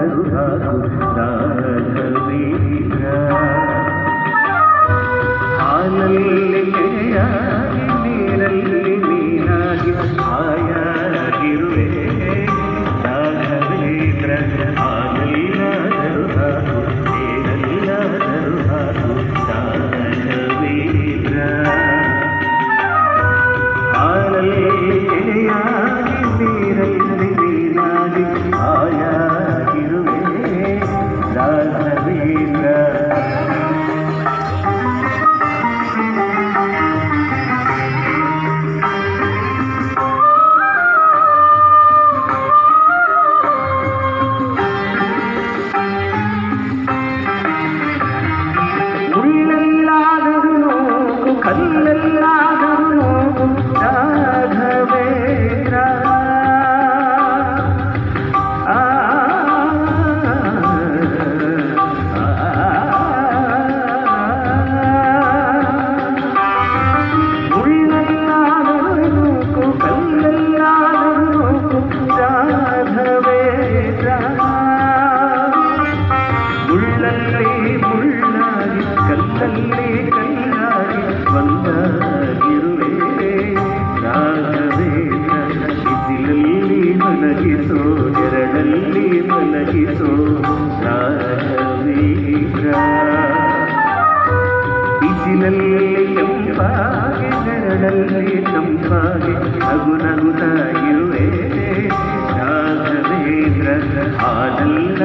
ಎಲ್ಲಾದರೂ ಹಾಕು ರಾಘವೇಂದ್ರ ಹಾಲಲ್ಲಿ ಕೆರೆಯಾಗಿ ನೀರಲ್ಲಿ ನೀನಾಗಿ ಹಾಯಾಗಿರುವೆ ರಾಘವೇಂದ್ರ ಹಾಲೆಲ್ಲಾದರೂ ಹಾಕು ನೀರೆಲ್ಲಾದರೂ ಹಾಕು ರಾಘವೇಂದ್ರ ಹಾಲಲ್ಲಿ ಕೆರೆಯಾಗಿ ನೀರಲ್ಲಿ ನೀನಾಗಿ ಹಾಯಾಗಿರುವೆ ರಾಘವೇಂದ್ರ ಕಲ್ಲೆಲ್ಲಾದರೂ ರಾಘವೇಂದ್ರ ಉಳ್ಳೆಲ್ಲಾದರೂ ಕಲ್ಲೆಲ್ಲಾದರೂ ರಾಘವೇಂದ್ರ ಮುಳ್ಳಲ್ಲಿ ಮುಳ್ಳಾಗಿ ಕಲ್ಲಲ್ಲಿ ಕಲ್ಲಾಗಿ ಬಂದಾಗಿರುವೆ ರಾಘವೇಂದ್ರ ಬಿಸಿಲಲ್ಲಿ ಮಲಗಿಸೋ ಎರಡಲ್ಲಿ ಮಲಗಿಸೋ ರಾಘವೇಂದ್ರ ಬಿಸಿಲಲ್ಲಿ ಕೆಂಪಾಗಿ ನೆರಳಲ್ಲಿ ತಂಪಾಗಿ ನಗುನಗುತ್ತಾಗಿರುವೆ ರಾಘವೇಂದ್ರ ಹಾಲೆಲ್ಲ